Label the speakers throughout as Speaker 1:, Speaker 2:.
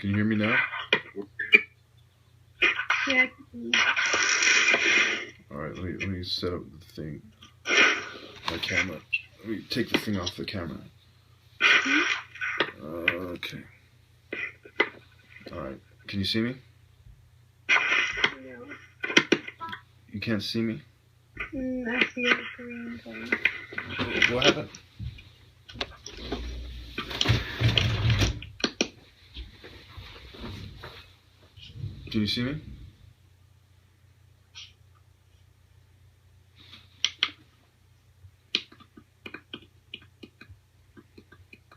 Speaker 1: Can you hear me now?
Speaker 2: Yeah, I can.
Speaker 1: Alright, let me set up the thing. My camera. Let me take the thing off the camera. Okay. Alright. Can you see me?
Speaker 2: No.
Speaker 1: You can't see me?
Speaker 2: I see the Korean thing.
Speaker 1: What happened? Can you see me?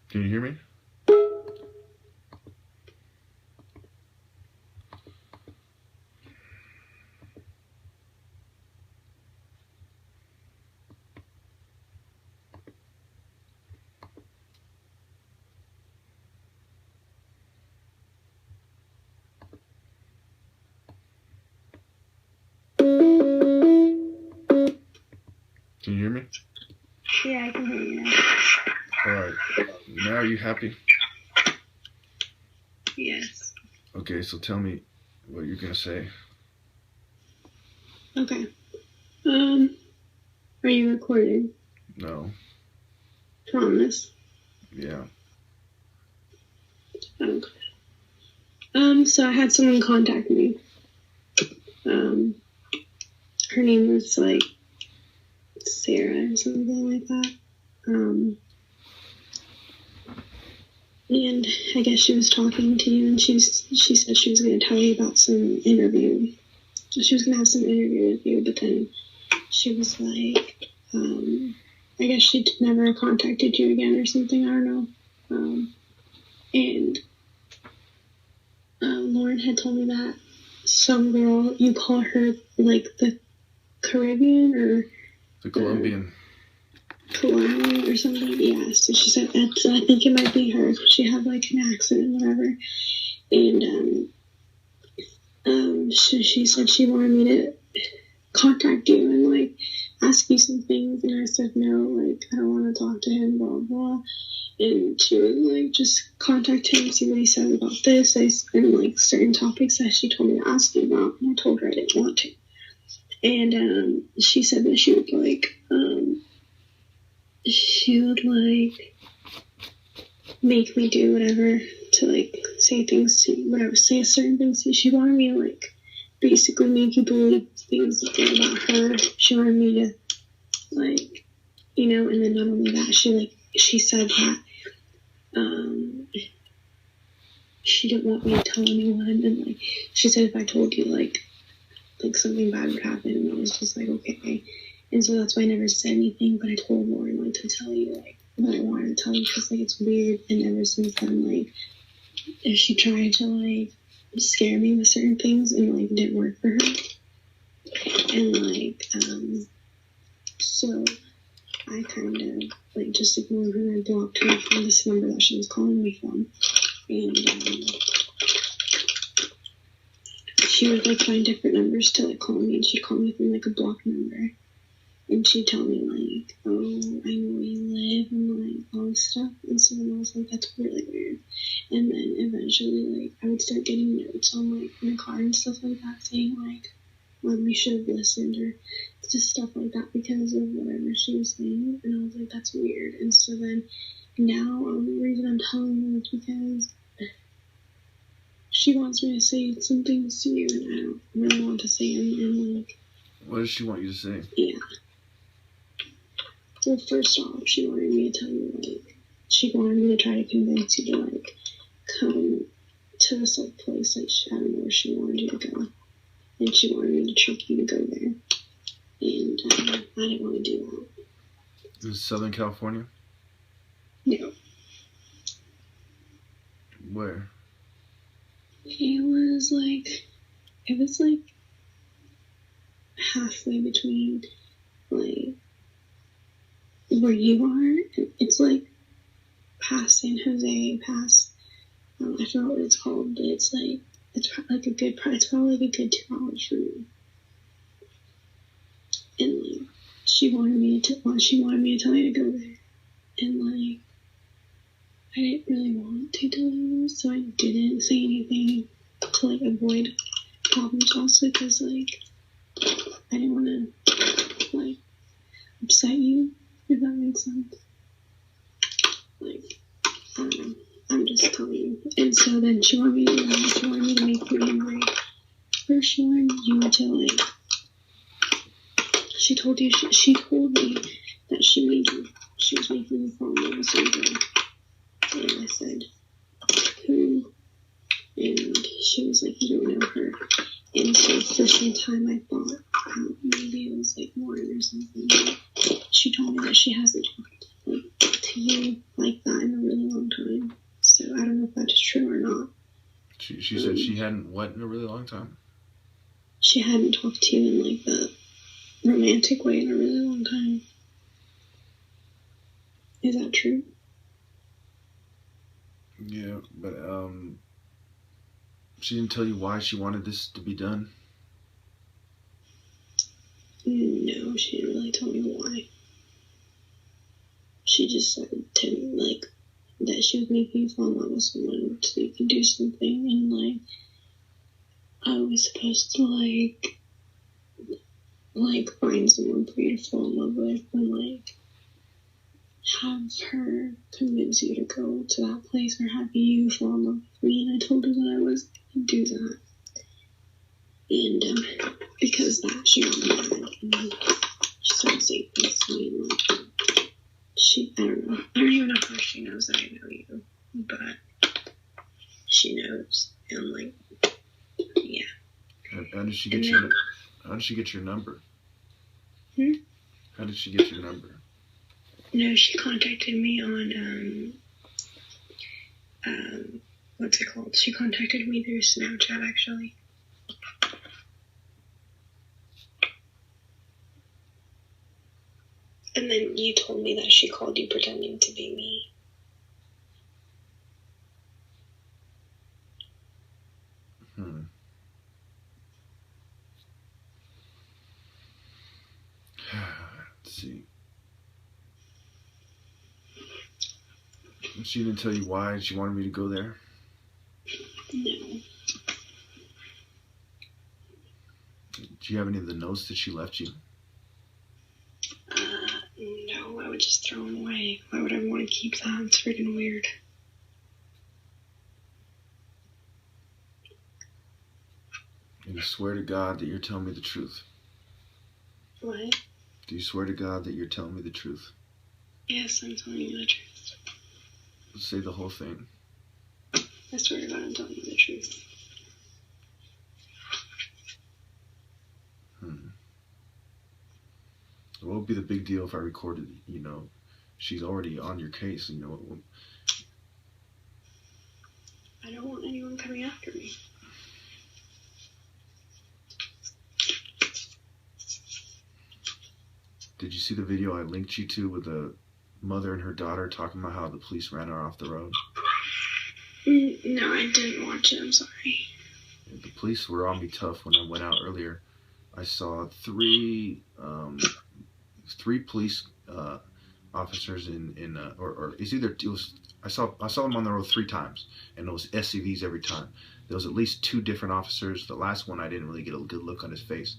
Speaker 1: Can you hear me? Can you hear me?
Speaker 2: Yeah, I can hear you now.
Speaker 1: Alright. Now are you happy?
Speaker 2: Yes.
Speaker 1: Okay, so tell me what you're gonna say.
Speaker 2: Okay. Are you recording?
Speaker 1: No.
Speaker 2: Promise.
Speaker 1: Yeah.
Speaker 2: Okay. So I had someone contact me. Her name was like Sarah or something like that. And I guess she was talking to you, and she said she was going to tell you about some interview. She was going to have some interview with you, but then she was like, I guess she never contacted you again or something. I don't know. And Lauren had told me that some girl, you call her like the Caribbean or
Speaker 1: The Colombian.
Speaker 2: Colombian or something. Yeah, so she said, I think it might be her. She had like an accent and whatever. And so she said she wanted me to contact you and like ask you some things, and I said no, like I don't want to talk to him, blah blah. And she was like, just contact him, see what he says about this, and like certain topics that she told me to ask you about, and I told her I didn't want to. And she said that she would like make me do whatever to like say things to you, whatever, say certain things to you. She wanted me to like basically make you believe things about her. She wanted me to like, you know, and then not only that, she said that she didn't want me to tell anyone, and like she said if I told you like something bad would happen, and I was just like okay. And so that's why I never said anything, but I told Lauren like to tell you like what I wanted to tell you, because like it's weird. And ever since then, like if she tried to like scare me with certain things, and like it didn't work for her. And like so I kind of like just ignored her and blocked her from this number that she was calling me from. And she would like find different numbers to like call me, and she'd call me from like a blocked number. And she'd tell me, like, oh, I know where you live, and, like, all this stuff. And so then I was like, that's really weird. And then eventually, like, I would start getting notes on, like, my car and stuff like that, saying, like, well, we should have listened, or just stuff like that because of whatever she was saying. And I was like, that's weird. And so then now the reason I'm telling you is because she wants me to say some things to you, and I don't really want to say them. And, like,
Speaker 1: what does she want you to say?
Speaker 2: Yeah. Well, first off, she wanted me to tell you, like, she wanted me to try to convince you to, like, come to this, like, place, like, I don't know where she wanted you to go. And she wanted me to trick you to go there. And I didn't want to do that.
Speaker 1: This is Southern California?
Speaker 2: No.
Speaker 1: Where?
Speaker 2: It was, like, halfway between, like, where you are. It's, like, past San Jose, past, I forgot what it's called, but it's, like, it's probably like a good 2 hours from me. And, like, she wanted me to tell you to go there. And, like, I didn't really want to tell her, so I didn't say anything to, like, avoid problems also, because, like, I didn't want to, like, upset you, if that makes sense. Like, I don't know. I'm just telling you. And so then she wanted me to make you angry. First, she wanted you to, like, she told me that she was making me fall in love with some girl. And I said, who? And she was like, you don't know her. And so for some time I thought maybe it was like Lauren or something. But she told me that she hasn't talked, like, to you like that in a really long time. So I don't know if that's true or not.
Speaker 1: She said she hadn't what in a really long time?
Speaker 2: She hadn't talked to you in, like, the romantic way in a really long time. Is that true?
Speaker 1: Yeah, but she didn't tell you why she wanted this to be done?
Speaker 2: No, she didn't really tell me why. She just said to me, like, that she was making me fall in love with someone so you can do something, and, like, I was supposed to, like find someone for you to fall in love with, and, like, have her convince you to go to that place, or have you fall in love with me. And I told her that I was going to do that. And because of that, she got mad, and she started saying things to me, and, like, I don't know. I don't even know how she knows that I know you, but she knows, and, like, yeah.
Speaker 1: How did she get your number? How did she get your number?
Speaker 2: No, she contacted me on, what's it called? She contacted me through Snapchat, actually. And then you told me that she called you pretending to be me.
Speaker 1: Let's see. She didn't tell you why she wanted me to go there?
Speaker 2: No.
Speaker 1: Do you have any of the notes that she left you?
Speaker 2: No, I would just throw them away. Why would I want to keep that? It's freaking weird.
Speaker 1: And you swear to God that you're telling me the truth?
Speaker 2: What?
Speaker 1: Do you swear to God that you're telling me the truth?
Speaker 2: Yes, I'm telling you the truth.
Speaker 1: Say the whole thing.
Speaker 2: I swear to God, I'm telling you the truth.
Speaker 1: What would be the big deal if I recorded, she's already on your case,
Speaker 2: I don't want anyone coming after me.
Speaker 1: Did you see the video I linked you to with the mother and her daughter talking about how the police ran her off the road?
Speaker 2: No, I didn't watch it. I'm sorry.
Speaker 1: The police were on me tough when I went out earlier. I saw three police officers I saw them on the road 3 times, and it was SUVs every time. There was at least 2 different officers. The last one I didn't really get a good look on his face,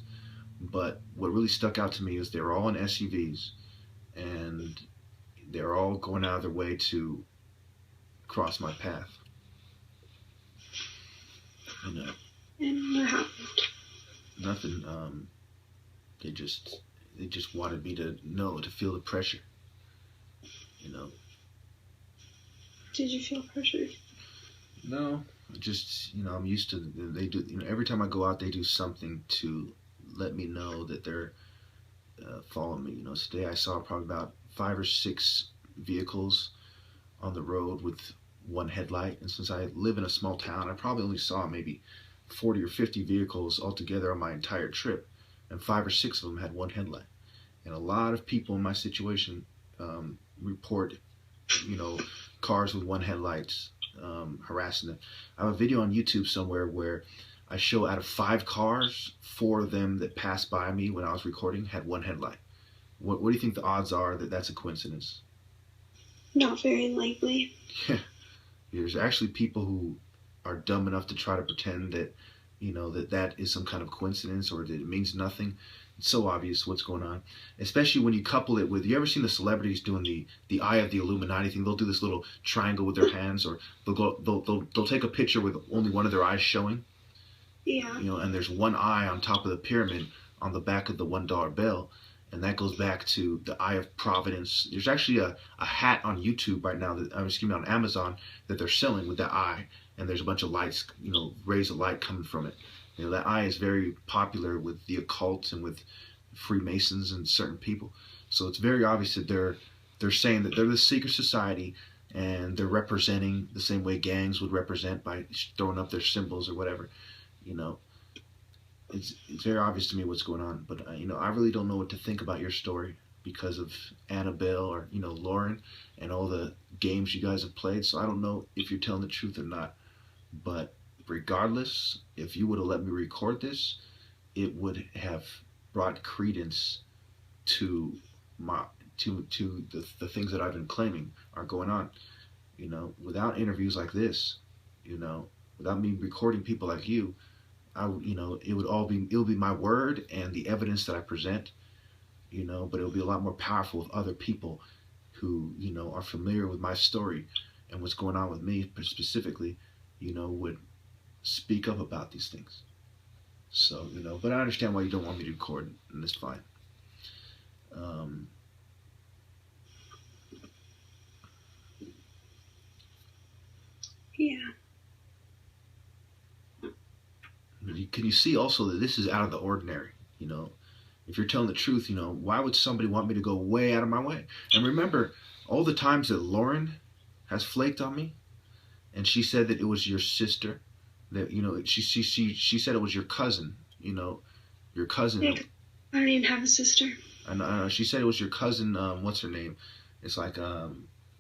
Speaker 1: but what really stuck out to me is they were all in SUVs, and they're all going out of their way to cross my path. And
Speaker 2: what happened?
Speaker 1: Nothing. They just wanted me to feel the pressure.
Speaker 2: Did you feel pressured?
Speaker 1: No, just I'm used to. They do. Every time I go out, they do something to let me know that they're following me. Today I saw probably about 5 or 6 vehicles on the road with one headlight, and since I live in a small town, I probably only saw maybe 40 or 50 vehicles altogether on my entire trip, and 5 or 6 of them had one headlight. And a lot of people in my situation report, cars with one headlights harassing them. I have a video on YouTube somewhere where I show out of 5 cars, 4 of them that passed by me when I was recording had one headlight. What do you think the odds are that that's a coincidence?
Speaker 2: Not very likely.
Speaker 1: Yeah. There's actually people who are dumb enough to try to pretend that, that is some kind of coincidence or that it means nothing. It's so obvious what's going on, especially when you couple it with. You ever seen the celebrities doing the eye of the Illuminati thing? They'll do this little triangle with their hands, or they'll take a picture with only one of their eyes showing.
Speaker 2: Yeah.
Speaker 1: And there's one eye on top of the pyramid on the back of the $1 bill, and that goes back to the Eye of Providence. There's actually a hat on YouTube right now on Amazon that they're selling with that eye, and there's a bunch of lights, rays of light coming from it. That eye is very popular with the occult and with Freemasons and certain people. So it's very obvious that they're saying that they're the secret society, and they're representing the same way gangs would represent by throwing up their symbols or whatever. It's very obvious to me what's going on, but I really don't know what to think about your story because of Annabelle or Lauren and all the games you guys have played. So I don't know if you're telling the truth or not. But regardless, if you would have let me record this, it would have brought credence to the things that I've been claiming are going on. Without interviews like this, without me recording people like you, it'll be my word and the evidence that I present, but it'll be a lot more powerful with other people who, are familiar with my story and what's going on with me specifically, would speak up about these things. So, but I understand why you don't want me to record, and it's fine.
Speaker 2: Yeah.
Speaker 1: Can you see also that this is out of the ordinary? If you're telling the truth, why would somebody want me to go way out of my way? And remember, all the times that Lauren has flaked on me, and she said that it was your sister, that she said it was your cousin, your cousin.
Speaker 2: Yeah, I don't even have a sister.
Speaker 1: I know, she said it was your cousin. What's her name? It's like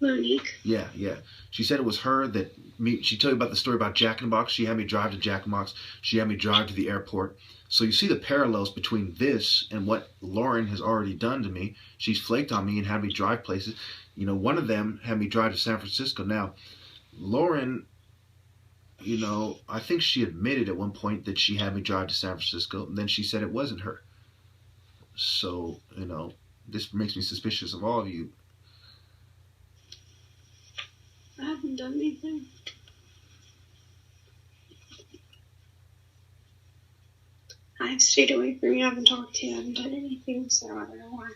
Speaker 2: Monique.
Speaker 1: Yeah. She said it was her that she told you about the story about Jack in the Box. She had me drive to Jack in the Box. She had me drive to the airport. So you see the parallels between this and what Lauren has already done to me. She's flaked on me and had me drive places. One of them had me drive to San Francisco. Now, Lauren, I think she admitted at one point that she had me drive to San Francisco, and then she said it wasn't her. So, this makes me suspicious of all of you.
Speaker 2: I haven't done anything. I've stayed away from you. I haven't talked to you. I haven't done anything, so I don't know why.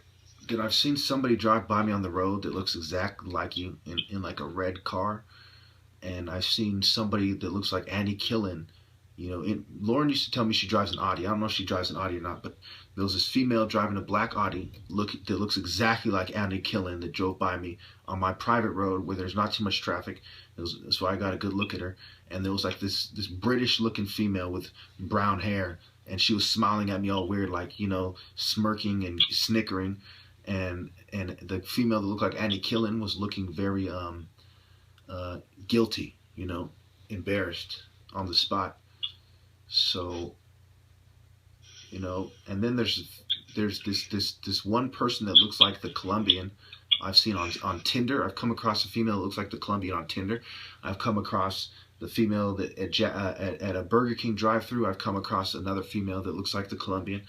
Speaker 1: Then I've seen somebody drive by me on the road that looks exactly like you in like a red car. And I've seen somebody that looks like Annie Killen. Lauren used to tell me she drives an Audi. I don't know if she drives an Audi or not, but there was this female driving a black Audi that looks exactly like Annie Killen that drove by me on my private road where there's not too much traffic. So I got a good look at her. And there was like this British-looking female with brown hair, and she was smiling at me all weird, like, smirking and snickering. And the female that looked like Annie Killen was looking very guilty, embarrassed on the spot. So, and then there's this one person that looks like the Colombian I've seen on Tinder. I've come across a female that looks like the Colombian on Tinder. I've come across the female that at a Burger King drive-thru. I've come across another female that looks like the Colombian,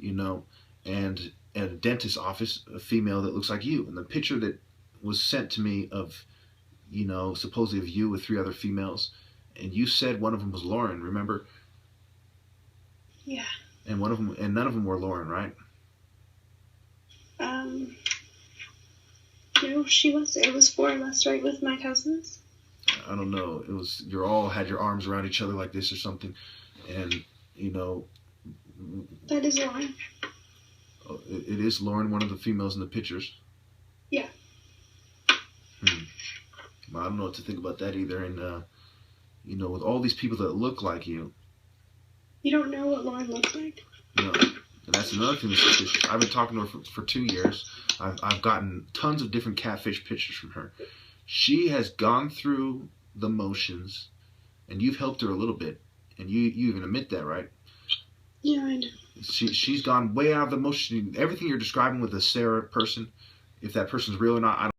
Speaker 1: and at a dentist's office, a female that looks like you. And the picture that was sent to me of, supposedly of you with 3 other females, and you said one of them was Lauren, remember?
Speaker 2: Yeah.
Speaker 1: And none of them were Lauren, right?
Speaker 2: No, she was. It was 4 of us, right, with my cousins.
Speaker 1: I don't know. It was, you all had your arms around each other like this or something, and
Speaker 2: That is Lauren.
Speaker 1: It is Lauren, one of the females in the pictures.
Speaker 2: Yeah.
Speaker 1: Well, I don't know what to think about that either. And with all these people that look like you.
Speaker 2: You don't know what Lauren looks like?
Speaker 1: No. And that's another thing that's suspicious. I've been talking to her for 2 years. I've gotten tons of different catfish pictures from her. She has gone through the motions, and you've helped her a little bit. And you even admit that, right?
Speaker 2: Yeah, I know.
Speaker 1: She's gone way out of the motion. Everything you're describing with the Sarah person, if that person's real or not, I don't